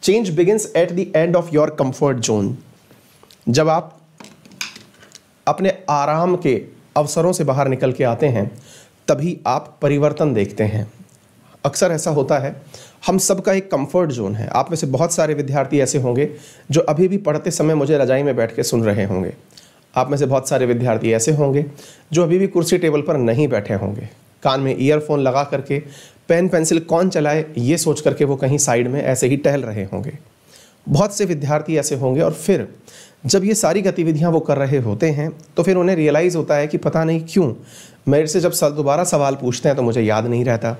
Change begins at the end of your comfort zone. जब आप अपने आराम के अवसरों से बाहर निकल के आते हैं तभी आप परिवर्तन देखते हैं। अक्सर ऐसा होता है, हम सबका एक कंफर्ट जोन है। आप में से बहुत सारे विद्यार्थी ऐसे होंगे जो अभी भी पढ़ते समय मुझे रजाई में बैठ के सुन रहे होंगे। आप में से बहुत सारे विद्यार्थी ऐसे होंगे जो अभी भी कुर्सी टेबल पर नहीं बैठे होंगे, कान में ईयरफोन लगा करके पेन पेंसिल कौन चलाए ये सोच करके वो कहीं साइड में ऐसे ही टहल रहे होंगे। बहुत से विद्यार्थी ऐसे होंगे और फिर जब ये सारी गतिविधियां वो कर रहे होते हैं तो फिर उन्हें रियलाइज़ होता है कि पता नहीं क्यों मेरे से जब दोबारा सवाल पूछते हैं तो मुझे याद नहीं रहता।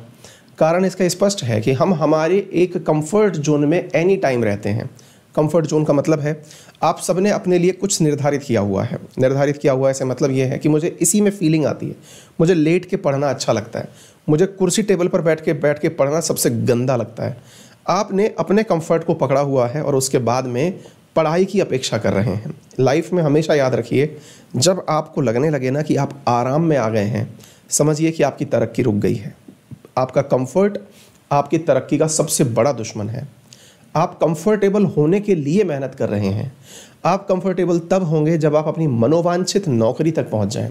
कारण इसका स्पष्ट है कि हम हमारे एक कंफर्ट जोन में एनी टाइम रहते हैं। कंफर्ट जोन का मतलब है आप सबने अपने लिए कुछ निर्धारित किया हुआ है। निर्धारित किया हुआ है, ऐसे मतलब ये है कि मुझे इसी में फीलिंग आती है, मुझे लेट के पढ़ना अच्छा लगता है, मुझे कुर्सी टेबल पर बैठ के पढ़ना सबसे गंदा लगता है। आपने अपने कंफर्ट को पकड़ा हुआ है और उसके बाद में पढ़ाई की अपेक्षा कर रहे हैं। लाइफ में हमेशा याद रखिए, जब आपको लगने लगे ना कि आप आराम में आ गए हैं, समझिए कि आपकी तरक्की रुक गई है। आपका कंफर्ट आपकी तरक्की का सबसे बड़ा दुश्मन है। आप कंफर्टेबल होने के लिए मेहनत कर रहे हैं। आप कंफर्टेबल तब होंगे जब आप अपनी मनोवांछित नौकरी तक पहुंच जाएं।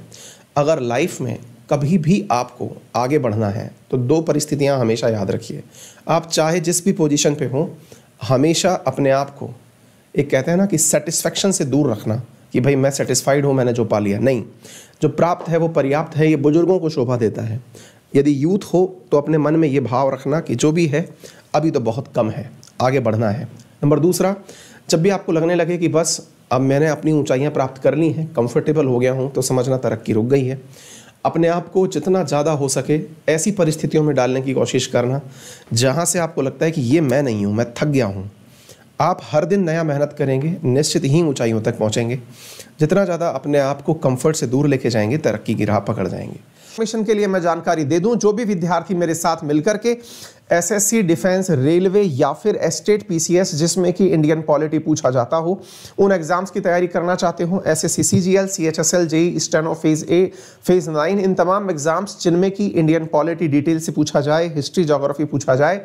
अगर लाइफ में कभी भी आपको आगे बढ़ना है तो दो परिस्थितियां हमेशा याद रखिए। आप चाहे जिस भी पोजीशन पे हों, हमेशा अपने आप को एक कहते हैं ना कि सेटिस्फैक्शन से दूर रखना कि भाई मैं सेटिस्फाइड हूँ, मैंने जो पा लिया। नहीं, जो प्राप्त है वो पर्याप्त है। ये बुजुर्गों को शोभा देता है। यदि यूथ हो तो अपने मन में ये भाव रखना कि जो भी है अभी तो बहुत कम है, आगे बढ़ना है। नंबर दूसरा, जब भी आपको लगने लगे कि बस अब मैंने अपनी ऊंचाइयां प्राप्त कर ली हैं, कंफर्टेबल हो गया हूं, तो समझना तरक्की रुक गई है। अपने आप को जितना ज़्यादा हो सके ऐसी परिस्थितियों में डालने की कोशिश करना जहां से आपको लगता है कि ये मैं नहीं हूं, मैं थक गया हूं। आप हर दिन नया मेहनत करेंगे, निश्चित ही ऊंचाइयों तक पहुंचेंगे। जितना ज़्यादा अपने आप को कंफर्ट से दूर लेके जाएंगे, तरक्की की राह पकड़ जाएंगे। मिशन के लिए मैं जानकारी दे दूं, जो भी विद्यार्थी मेरे साथ मिलकर के एसएससी, डिफेंस, रेलवे या फिर स्टेट पीसीएस जिसमें कि इंडियन पॉलिटी पूछा जाता हो, उन एग्जाम्स की तैयारी करना चाहते हो, SSC CGL, CHSL, JEE, steno phase A, phase 9, इन तमाम एग्जाम्स जिनमें कि इंडियन पॉलिटी डिटेल से पूछा जाए, हिस्ट्री, ज्योग्राफी पूछा जाए,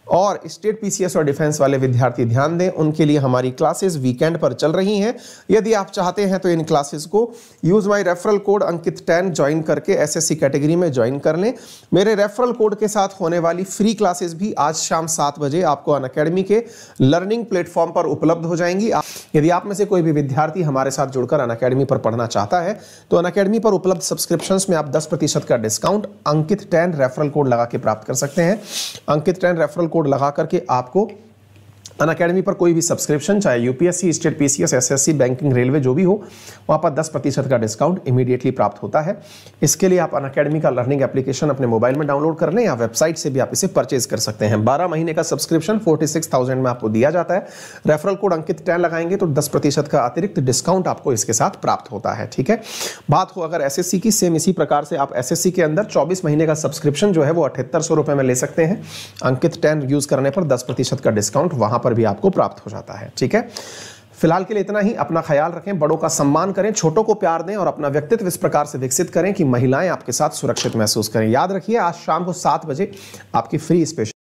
और स्टेट पीसीएस और डिफेंस वाले विद्यार्थी ध्यान दें, उनके लिए हमारी क्लासेस वीकेंड पर चल रही हैं। यदि आप चाहते हैं तो इन क्लासेस को use my referral code Ankit 10 join करके एसएससी कैटेगरी में ज्वाइन कर लें। मेरे रेफरल कोड के साथ होने वाली फ्री क्लासेस भी आज शाम 7 बजे आपको अनअकैडमी के लर्निंग प्लेटफॉर्म पर उपलब्ध हो जाएंगी। यदि आप में से कोई भी विद्यार्थी हमारे साथ जुड़कर अनअकैडमी पर पढ़ना चाहता है तो अनअकैडमी पर उपलब्ध सब्सक्रिप्शंस में आप 10% का डिस्काउंट अंकित 10 रेफरल कोड लगा के प्राप्त कर सकते हैं। अंकित 10 रेफरल कोड लगा करके आपको अनअकैडमी पर कोई भी सब्सक्रिप्शन, चाहे UPSC, state PCS, SSC, banking, railway जो भी हो, वहाँ पर 10% का डिस्काउंट इमीडिएटली प्राप्त होता है। इसके लिए आप अनअकैडमी का लर्निंग एप्लीकेशन अपने मोबाइल में डाउनलोड कर लें या वेबसाइट से भी आप इसे परचेज कर सकते हैं। 12 महीने का सब्सक्रिप्शन 46,000 में आपको दिया जाता है। रेफरल कोड अंकित 10 लगाएंगे तो 10% का अतिरिक्त डिस्काउंट आपको इसके साथ प्राप्त होता है। ठीक है, बात हो अगर एसएससी की, सेम इसी प्रकार से आप एसएससी के अंदर 24 महीने का सब्सक्रिप्शन जो है वो 7800 रुपये में ले सकते हैं। अंकित 10 यूज करने पर 10% का डिस्काउंट वहां पर भी आपको प्राप्त हो जाता है। ठीक है, फिलहाल के लिए इतना ही। अपना ख्याल रखें, बड़ों का सम्मान करें, छोटों को प्यार दें और अपना व्यक्तित्व इस प्रकार से विकसित करें कि महिलाएं आपके साथ सुरक्षित महसूस करें। याद रखिए, आज शाम को 7 बजे आपकी फ्री स्पेशल